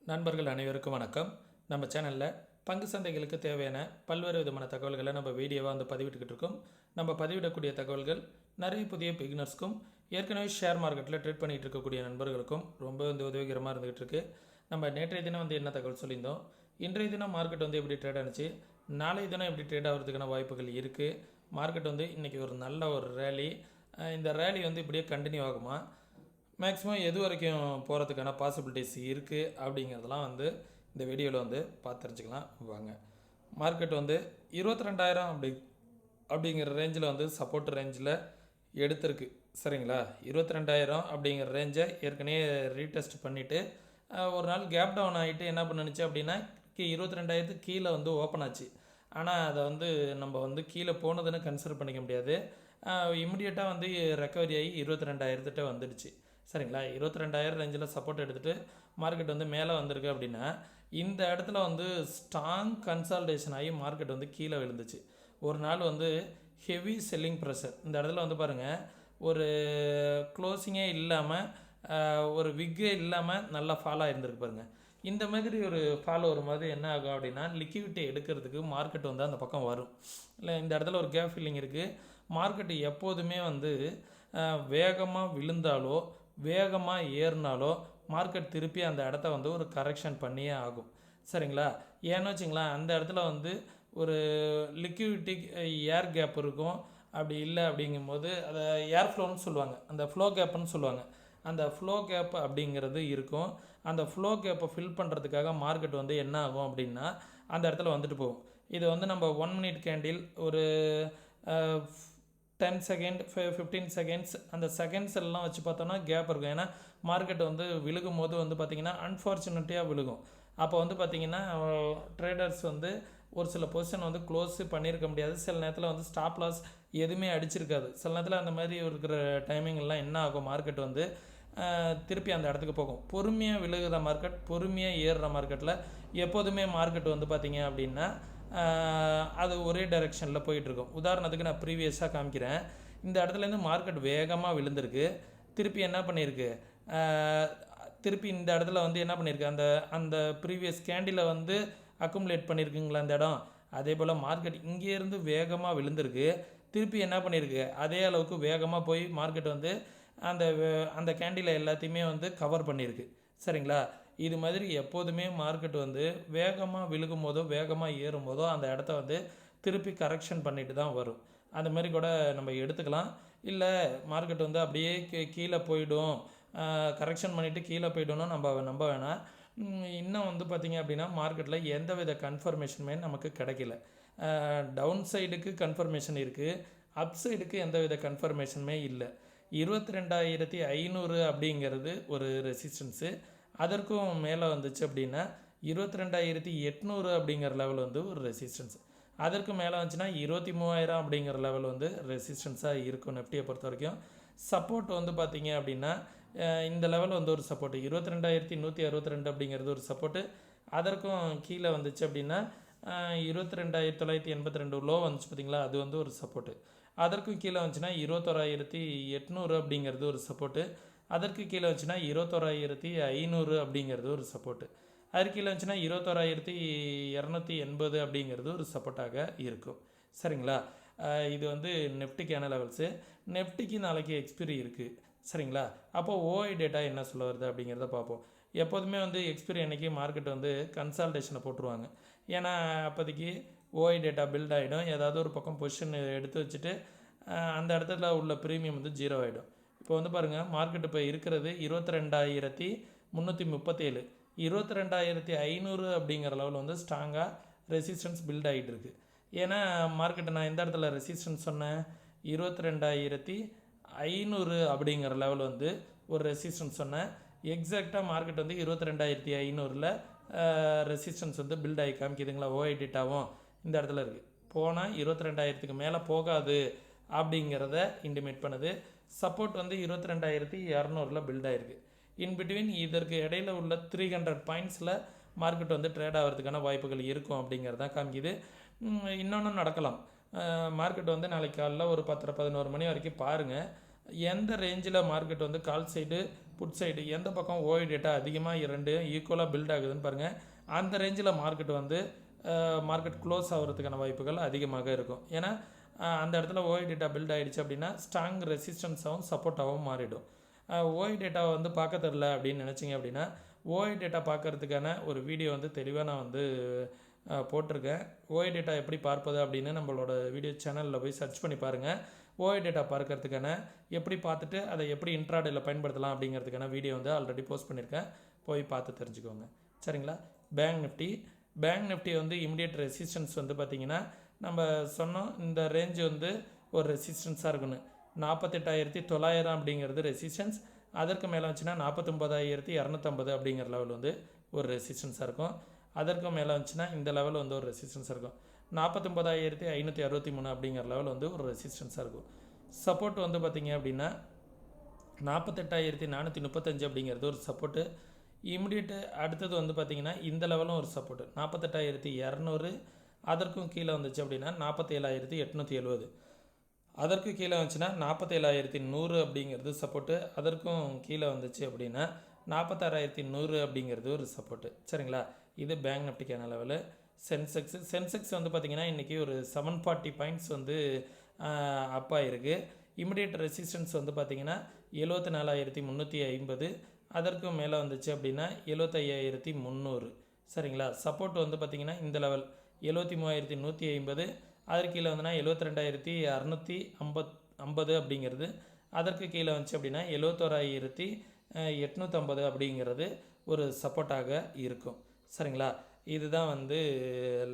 நண்பர்கள் அனைவருக்கும் வணக்கம். நம்ம சேனலில் பங்கு சந்தைகளுக்கு தேவையான பல்வேறு விதமான தகவல்களை நம்ம வீடியோவாக பதிவிட்டுக்கிட்டு இருக்கோம். நம்ம பதிவிடக்கூடிய தகவல்கள் நிறைய புதிய பிகினர்ஸ்க்கும் ஏற்கனவே ஷேர் மார்க்கெட்டில் ட்ரேட் பண்ணிகிட்டு இருக்கக்கூடிய நண்பர்களுக்கும் ரொம்ப உதவிகரமாக இருந்துகிட்டு இருக்கு. நம்ம நேற்றைய தினம் என்ன தகவல் சொல்லியிருந்தோம், இன்றைய தினம் மார்க்கெட் எப்படி ட்ரேட் ஆனிச்சு, நாளைய தினம் எப்படி ட்ரேட் ஆகிறதுக்கான வாய்ப்புகள் இருக்குது, மார்க்கெட் இன்றைக்கி ஒரு நல்ல ஒரு ரேலி, இந்த ரேலி இப்படியே கண்டினியூ ஆகுமா, மேக்ஸிமம் எது வரைக்கும் போகிறதுக்கான பாசிபிலிட்டிஸ் இருக்குது அப்படிங்கிறதெல்லாம் இந்த வீடியோவில் பார்த்து தெரிஞ்சுக்கலாம் வாங்க. மார்க்கெட் 22,000 அப்படிங்கிற ரேஞ்சில் சப்போர்ட் ரேஞ்சில் எடுத்திருக்கு. சரிங்களா, 22,000 அப்படிங்கிற ரேஞ்சை ஏற்கனவே ரீடெஸ்ட் பண்ணிவிட்டு ஒரு நாள் கேப் டவுன் ஆகிட்டு என்ன பண்ணுச்சு அப்படின்னா 22,000 கீழே ஓப்பன் ஆச்சு. ஆனால் அதை நம்ம கீழே போனதுன்னு கன்சிடர் பண்ணிக்க முடியாது. இமிடியேட்டாக ரெக்கவரி ஆகி 22,000 வந்துடுச்சு. சரிங்களா, 22,000 ரேஞ்சில் சப்போர்ட் எடுத்துகிட்டு மார்க்கெட் மேலே வந்திருக்கு அப்படின்னா இந்த இடத்துல ஸ்ட்ராங் கன்சால்டேஷன் ஆகி மார்க்கெட் கீழே விழுந்துச்சு. ஒரு நாள் ஹெவி செல்லிங் ப்ரெஷர் இந்த இடத்துல பாருங்கள், ஒரு க்ளோசிங்கே இல்லாமல் ஒரு விக்கே இல்லாமல் நல்லா ஃபாலோ ஆகிருந்துருக்கு பாருங்கள். இந்த மாதிரி ஒரு ஃபாலோ வரும் மாதிரி என்ன ஆகும் அப்படின்னா லிக்விடிட்டி எடுக்கிறதுக்கு மார்க்கெட் அந்த பக்கம் வரும். இல்லை, இந்த இடத்துல ஒரு கேப் ஃபில்லிங் இருக்குது. மார்க்கெட்டு எப்போதுமே வேகமாக விழுந்தாலோ வேகமாக ஏறினாலோ மார்க்கெட் திருப்பி அந்த இடத்த ஒரு கரெக்ஷன் பண்ணியே ஆகும். சரிங்களா, ஏன்னு வச்சிங்களேன், அந்த இடத்துல ஒரு லிக்விடிட்டி ஏர் கேப் இருக்கும். அப்படி இல்லை அப்படிங்கும்போது அதை ஏர் ஃப்ளோன்னு சொல்லுவாங்க, அந்த ஃப்ளோ கேப்புன்னு சொல்லுவாங்க. அந்த ஃப்ளோ கேப் அப்படிங்கிறது இருக்கும். அந்த ஃப்ளோ கேப்பை ஃபில் பண்ணுறதுக்காக மார்க்கெட் என்ன ஆகும் அப்படின்னா அந்த இடத்துல போகும். இது நம்ம 1 மினிட் கேண்டில் ஒரு 10 செகண்ட் 15 செகண்ட்ஸ் அந்த செகண்ட்ஸ் எல்லாம் வச்சு பார்த்தோன்னா கேப் இருக்கும். ஏன்னா மார்க்கெட் விழுகும் போது பார்த்திங்கன்னா அன்ஃபார்ச்சுனேட்டாக விழுகும். அப்போ பார்த்திங்கன்னா ட்ரேடர்ஸ் ஒரு சில பொசிஷன் க்ளோஸ் பண்ணியிருக்க முடியாது. சில நேரத்தில் ஸ்டாப் லாஸ் எதுவுமே அடிச்சிருக்காது. சில நேரத்தில் அந்த மாதிரி இருக்கிற டைமிங்கெல்லாம் என்ன ஆகும், மார்க்கெட் திருப்பி அந்த இடத்துக்கு போகும். பொறுமையாக விழுகிற மார்க்கெட், பொறுமையாக ஏறுற மார்க்கெட்டில் எப்போதுமே மார்க்கெட் பார்த்திங்க அப்படின்னா அது ஒரே டைரெக்ஷனில் போயிட்டுருக்கும். உதாரணத்துக்கு நான் ப்ரீவியஸாக காமிக்கிறேன். இந்த இடத்துலேருந்து மார்க்கெட் வேகமாக விழுந்திருக்கு. திருப்பி என்ன பண்ணியிருக்கு, திருப்பி இந்த இடத்துல என்ன பண்ணியிருக்கு, அந்த ப்ரீவியஸ் கேண்டில் அக்குமுலேட் பண்ணியிருக்குங்களா இந்த இடம். அதே போல் மார்க்கெட் இங்கேருந்து வேகமாக விழுந்திருக்கு. திருப்பி என்ன பண்ணியிருக்கு, அதே அளவுக்கு வேகமாக போய் மார்க்கெட் அந்த கேண்டிலை எல்லாத்தையுமே கவர் பண்ணியிருக்கு. சரிங்களா, இது மாதிரி எப்போதுமே மார்க்கெட் வேகமாக விழுகும் போதோ வேகமாக ஏறும் போதோ அந்த இடத்த திருப்பி கரெக்ஷன் பண்ணிட்டு தான் வரும். அந்த மாதிரி கூட நம்ம எடுத்துக்கலாம். இல்லை மார்க்கெட் அப்படியே கீழே போயிடும், கரெக்ஷன் பண்ணிவிட்டு கீழே போய்டணும் நம்ம நம்ப வேணாம். இன்னும் பார்த்திங்க அப்படின்னா மார்க்கெட்டில் எந்த வித கன்ஃபர்மேஷனுமே நமக்கு கிடைக்கல. டவுன் சைடுக்கு கன்ஃபர்மேஷன் இருக்குது, அப் சைடுக்கு எந்த வித கன்ஃபர்மேஷனுமே இல்லை. 22,500 அப்படிங்கிறது ஒரு ரெசிஸ்டன்ஸு. அதற்கும் மேலே வந்துச்சு அப்படின்னா 22,800 அப்படிங்கிற லெவல் ஒரு ரெசிஸ்டன்ஸ். அதற்கு மேலே வந்துச்சுன்னா 23,000 அப்படிங்கிற லெவல் ரெசிஸ்டன்ஸாக இருக்கும். நெஃப்டியை பொறுத்த வரைக்கும் சப்போர்ட் பார்த்திங்க அப்படின்னா இந்த லெவல் ஒரு சப்போர்ட்டு 22,162 அப்படிங்கிறது ஒரு சப்போர்ட்டு. அதற்கும் கீழே வந்துச்சு அப்படின்னா 22,982 லோ வந்துச்சு பார்த்திங்களா, அது ஒரு சப்போர்ட்டு. அதற்கும் கீழே வந்துச்சுன்னா 21,800 அப்படிங்கிறது ஒரு சப்போர்ட்டு. அதற்கு கீழே வந்துச்சுன்னா 21,500 அப்படிங்கிறது ஒரு சப்போர்ட்டு. அதற்கு கீழே வந்துச்சுன்னா 21,280 அப்படிங்கிறது ஒரு சப்போர்ட்டாக இருக்கும். சரிங்களா, இது நெஃப்டிக்கான லெவல்ஸு. நெஃப்டிக்கு நாளைக்கு எக்ஸ்பிரி இருக்குது. சரிங்களா, அப்போது ஓஐ டேட்டா என்ன சொல்ல வருது அப்படிங்கிறத பார்ப்போம். எப்போதுமே எக்ஸ்பிரி அன்றைக்கி மார்க்கெட் கன்சால்டேஷனை போட்டுருவாங்க. ஏன்னா அப்போதைக்கு ஓஐ டேட்டா பில்ட் ஆகிடும். ஏதாவது ஒரு பக்கம் பொசிஷன் எடுத்து வச்சுட்டு அந்த இடத்துல உள்ள ப்ரீமியம் 0 ஆகிடும். இப்போ பாருங்கள், மார்க்கெட் இப்போ இருக்கிறது 22,337, 22,500 அப்படிங்கிற லெவல் ஸ்ட்ராங்காக ரெசிஸ்டன்ஸ் பில்ட் ஆகிட்டு இருக்குது. ஏன்னா மார்க்கெட்டை நான் எந்த இடத்துல ரெசிஸ்டன்ஸ் சொன்னேன், 22,500 அப்படிங்கிற லெவல் ஒரு ரெசிஸ்டன்ஸ் சொன்னேன். எக்ஸாக்டாக மார்க்கெட் 22,500 ரெசிஸ்டன்ஸ் பில்ட் ஆகி காமிக்குதுங்களா. ஓஐ டேட்டாவும் இந்த இடத்துல இருக்குது. போனால் 22,000க்கு மேலே போகாது அப்படிங்கிறத இன்டிமேட் பண்ணுது. சப்போர்ட் 22,200 பில்ட் ஆகிருக்கு. இன்பிட்வீன் இதற்கு இடையில் உள்ள 300 பாயிண்ட்ஸில் மார்க்கெட் ட்ரேட் ஆகிறதுக்கான வாய்ப்புகள் இருக்கும் அப்படிங்கிறதான் காமிக்குது. இன்னொன்று நடக்கலாம். மார்க்கெட் நாளைக்கு காலையில் ஒரு 10-11 மணி வரைக்கும் பாருங்கள். எந்த ரேஞ்சில் மார்க்கெட் வந்து கால் சைடு புட் சைடு எந்த பக்கம் ஓய் டேட்டா அதிகமாக ரெண்டு ஈக்குவலாக பில்ட் ஆகுதுன்னு பாருங்கள். அந்த ரேஞ்சில் மார்க்கெட் வந்து மார்க்கெட் க்ளோஸ் ஆகிறதுக்கான வாய்ப்புகள் அதிகமாக இருக்கும். ஏன்னா அந்த இடத்துல ஓய் டேட்டா பில்ட் ஆகிடுச்சு அப்படின்னா ஸ்ட்ராங் ரெசிஸ்டன்ஸாகவும் சப்போர்ட்டாகவும் மாறிடும். ஓய் டேட்டாவை வந்து பார்க்க தெரில அப்படின்னு நினச்சிங்க அப்படின்னா ஓய் டேட்டா பார்க்கறதுக்கான ஒரு வீடியோ வந்து தெளிவாக நான் வந்து போட்டிருக்கேன். ஓய் டேட்டா எப்படி பார்ப்பது அப்படின்னு நம்மளோட வீடியோ சேனலில் போய் சர்ச் பண்ணி பாருங்கள். ஓய் டேட்டா பார்க்கறதுக்கான எப்படி பார்த்துட்டு அதை எப்படி இன்ட்ராடேயில் பயன்படுத்தலாம் அப்படிங்கிறதுக்கான வீடியோ வந்து ஆல்ரெடி போஸ்ட் பண்ணியிருக்கேன். போய் பார்த்து தெரிஞ்சுக்கோங்க. சரிங்களா? பேங்க் நிஃப்டி வந்து இமிடியேட் ரெசிஸ்டன்ஸ் வந்து பார்த்திங்கன்னா நம்ம சொன்னோம் இந்த ரேஞ்சு வந்து ஒரு ரெசிஸ்டன்ஸாக இருக்குன்னு. 48,900 அப்படிங்கிறது ரெசிஸ்டன்ஸ். அதற்கு மேலே வந்துச்சுன்னா 49,250 அப்படிங்கிற லெவல் வந்து ஒரு ரெசிஸ்டன்ஸாக இருக்கும். அதற்கும் மேலே வந்துச்சுன்னா இந்த லெவல் வந்து ஒரு ரெசிஸ்டன்ஸாக இருக்கும். 49,563 அப்படிங்கிற லெவல் வந்து ஒரு ரெசிஸ்டன்ஸாக இருக்கும். சப்போர்ட் வந்து பார்த்திங்க அப்படின்னா 48,435 அப்படிங்கிறது ஒரு சப்போர்ட்டு. இமிடியேட்டு அடுத்தது வந்து பார்த்திங்கன்னா இந்த லெவலும் ஒரு சப்போர்ட்டு 48,200. அதற்கும் கீழே வந்துச்சு அப்படின்னா 47,870. அதற்கு கீழே வந்துச்சுன்னா 47,100 அப்படிங்கிறது சப்போர்ட்டு. அதற்கும் கீழே வந்துச்சு அப்படின்னா 46,100 அப்படிங்கிறது ஒரு சப்போர்ட்டு. சரிங்களா? இது பேங்க் நிஃப்டிக்கான லெவலு. சென்செக்ஸ் வந்து பார்த்திங்கன்னா இன்றைக்கி ஒரு 740 பாயிண்ட்ஸ் வந்து அப் ஆகிருக்கு. இமிடியேட் ரெசிஸ்டன்ஸ் வந்து பார்த்திங்கன்னா 74,350. அதற்கும் மேலே வந்துச்சு அப்படின்னா 75,300. சரிங்களா? சப்போர்ட் வந்து பார்த்திங்கன்னா இந்த லெவல் 73,150. அதற்கு கீழே வந்துன்னா 72,650 அப்படிங்கிறது. அதற்கு கீழே வந்துச்சு அப்படின்னா 71,850 அப்படிங்கிறது ஒரு சப்போர்ட்டாக இருக்கும். சரிங்களா? இதுதான் வந்து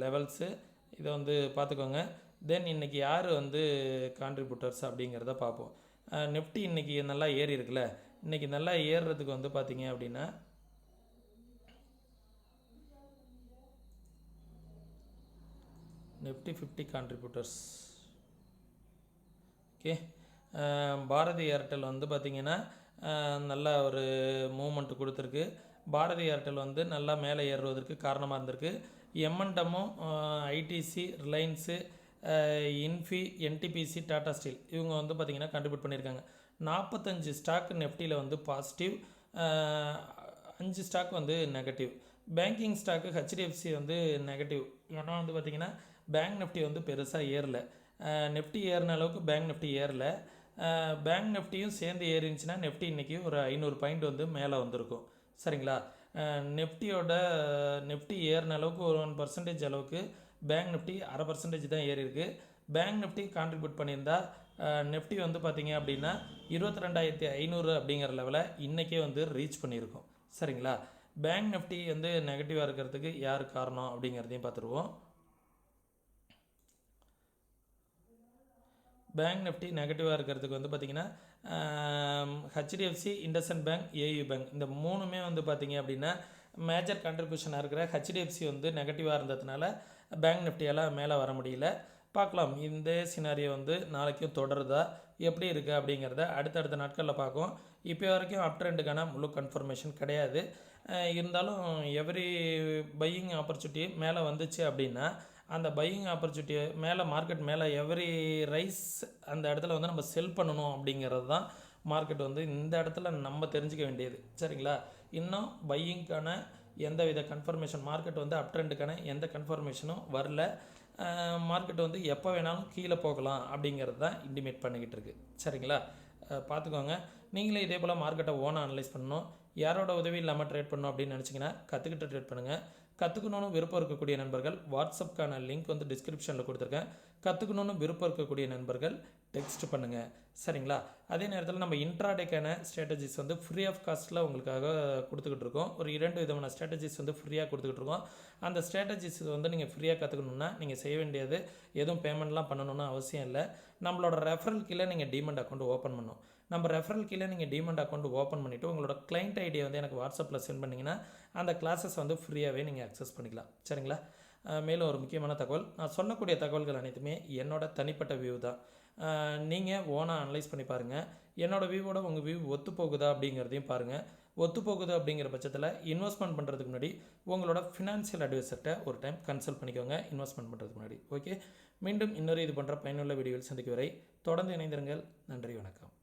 லெவல்ஸு. இதை வந்து பார்த்துக்கோங்க. தென் இன்றைக்கி யார் வந்து கான்ட்ரிபியூட்டர்ஸ் அப்படிங்கிறத பார்ப்போம். நிஃப்டி இன்றைக்கி நல்லா ஏறி இருக்குல்ல. இன்றைக்கி நல்லா ஏறுறதுக்கு வந்து பார்த்திங்க அப்படின்னா Nifty 50 contributors. Okay. Bharti Airtel வந்து பார்த்திங்கன்னா நல்ல ஒரு மூமெண்ட் கொடுத்துருக்கு. பாரதி ஏர்டெல் வந்து நல்லா மேலே ஏறுவதற்கு காரணமாக இருந்திருக்கு. எம்என்டமும் ITC, Reliance, Infy, NTPC, Tata steel இவங்க வந்து பார்த்திங்கன்னா கான்ட்ரிபியூட் பண்ணியிருக்காங்க. 45 ஸ்டாக் நெஃப்டியில் வந்து பாசிட்டிவ், 5 ஸ்டாக் வந்து நெகட்டிவ். பேங்கிங் ஸ்டாக்கு ஹெச்டிஎஃப்சி வந்து நெகட்டிவ். ஏன்னா வந்து பார்த்திங்கன்னா பேங்க் நிஃப்டி வந்து பெருசாக ஏறலை. நெஃப்டி ஏறின அளவுக்கு பேங்க் நிஃப்டி ஏறலை. பேங்க் நிஃப்டியும் சேர்ந்து ஏறிச்சுன்னா நெஃப்டி இன்றைக்கி ஒரு 500 பாயிண்ட் வந்து மேலே வந்திருக்கும். சரிங்களா? நெஃப்டி ஏறின அளவுக்கு ஒரு 1% அளவுக்கு பேங்க் நிஃப்டி 0.5% தான் ஏறி இருக்குது. பேங்க் நிஃப்டி கான்ட்ரிபியூட் பண்ணியிருந்தா நெஃப்டி வந்து பார்த்திங்க அப்படின்னா 22,500 அப்படிங்கிற லெவலை இன்றைக்கே வந்து ரீச் பண்ணியிருக்கோம். சரிங்களா? பேங்க் நிஃப்டி வந்து நெகட்டிவாக இருக்கிறதுக்கு யார் காரணம் அப்படிங்கிறதையும் பார்த்துருவோம். பேங்க் நிஃப்டி நெகட்டிவாக இருக்கிறதுக்கு வந்து பார்த்திங்கன்னா HDFC, IndusInd bank, AU bank இந்த மூணுமே வந்து பார்த்திங்க அப்படின்னா மேஜர் கான்ட்ரிபியூஷனாக இருக்கிற ஹெச்டிஎஃப்சி வந்து நெகட்டிவாக இருந்ததுனால பேங்க் நிஃப்டியால் மேலே வர முடியல. பார்க்கலாம் இந்த சினாரியோ வந்து நாளைக்கும் தொடருதா எப்படி இருக்குது அப்படிங்கிறத அடுத்தடுத்த நாட்களில் பார்க்கும். இப்போ வரைக்கும் அப் ட்ரெண்டுக்கான முழு கன்ஃபர்மேஷன் கிடையாது. இருந்தாலும் எவ்ரி பையிங் ஆப்பர்ச்சுனிட்டி மேலே வந்துச்சு அப்படின்னா அந்த பையிங் ஆப்பர்ச்சுனிட்டி மேலே மார்க்கெட் மேலே எவ்ரி ரைஸ் அந்த இடத்துல வந்து நம்ம செல் பண்ணணும் அப்படிங்கிறது தான் மார்க்கெட் வந்து இந்த இடத்துல நம்ம தெரிஞ்சுக்க வேண்டியது. சரிங்களா? இன்னும் பையிங்க்கான எந்த வித கன்ஃபர்மேஷன் மார்க்கெட் வந்து அப் ட்ரெண்டுக்கான எந்த கன்ஃபர்மேஷனும் வரல. மார்க்கெட் வந்து எப்போ வேணாலும் கீழே போகலாம் அப்படிங்கிறது தான் இன்டிமேட் பண்ணிக்கிட்டு இருக்குது. சரிங்களா? பார்த்துக்கோங்க. நீங்களே இதே போல் மார்க்கெட்டை ஓனாக அனலைஸ் பண்ணணும். யாரோட உதவி இல்லாமல் ட்ரேட் பண்ணணும் அப்படின்னு நினச்சிங்கன்னா கற்றுக்கிட்டு ட்ரேட் பண்ணுங்கள். கற்றுக்கணுன்னு விருப்பம் இருக்கக்கூடிய நண்பர்கள் வாட்ஸ்அப்க்கான லிங்க் வந்து டிஸ்கிரிப்ஷனில் கொடுத்துருக்கேன். கற்றுக்கணுன்னு விருப்பம் இருக்கக்கூடிய நண்பர்கள் டெக்ஸ்ட் பண்ணுங்கள். சரிங்களா? அதே நேரத்தில் நம்ம இன்ட்ராடேக்கான ஸ்ட்ராட்டஜிஸ் வந்து ஃப்ரீ ஆஃப் காஸ்ட்டில் உங்களுக்காக கொடுத்துக்கிட்டு இருக்கோம். ஒரு 2 விதமான ஸ்ட்ராட்டஜிஸ் வந்து ஃப்ரீயாக கொடுத்துக்கிட்டு இருக்கோம். அந்த ஸ்ட்ராட்டஜிஸ் வந்து நீங்கள் ஃப்ரீயாக கற்றுக்கணுன்னா நீங்கள் செய்ய வேண்டியது எதுவும் பேமெண்ட்லாம் பண்ணணும்னு அவசியம் இல்லை. நம்மளோட ரெஃபரல் கீழே நீங்கள் டீமண்ட் அக்கௌண்ட் ஓப்பன் பண்ணணும். நம்ம ரெஃபரல் கீழே நீங்கள் டீமண்ட் அக்கௌண்ட் ஓப்பன் பண்ணிவிட்டு உங்களோட கிளைண்ட் ஐடியை வந்து எனக்கு வாட்ஸ்அப்பில் சென்ட் பண்ணிங்கன்னா அந்த கிளாஸஸ் வந்து ஃப்ரீயாகவே நீங்கள் அக்சஸ் பண்ணிக்கலாம். சரிங்களா? மேலும் ஒரு முக்கியமான தகவல், நான் சொல்லக்கூடிய தகவல்கள் அனைத்துமே என்னோட தனிப்பட்ட வியூ தான். நீங்கள் ஓனாக அனலைஸ் பண்ணி பாருங்கள். என்னோடய வியூவோட உங்கள் வியூ ஒத்து போகுதா அப்படிங்கிறதையும் பாருங்கள். ஒத்து போகுது அப்படிங்கிற பட்சத்தில் இன்வெஸ்ட்மெண்ட் பண்ணுறதுக்கு முன்னாடி உங்களோட ஃபினான்ஷியல் அட்வைசர்கிட்ட ஒரு டைம் கன்சல்ட் பண்ணிக்கோங்க இன்வெஸ்ட்மெண்ட் பண்ணுறதுக்கு முன்னாடி. ஓகே. மீண்டும் இன்னொரு இது போன்ற பயனுள்ள வீடியோவில் சந்திக்கும் வரை தொடர்ந்து இணைந்திருங்கள். நன்றி, வணக்கம்.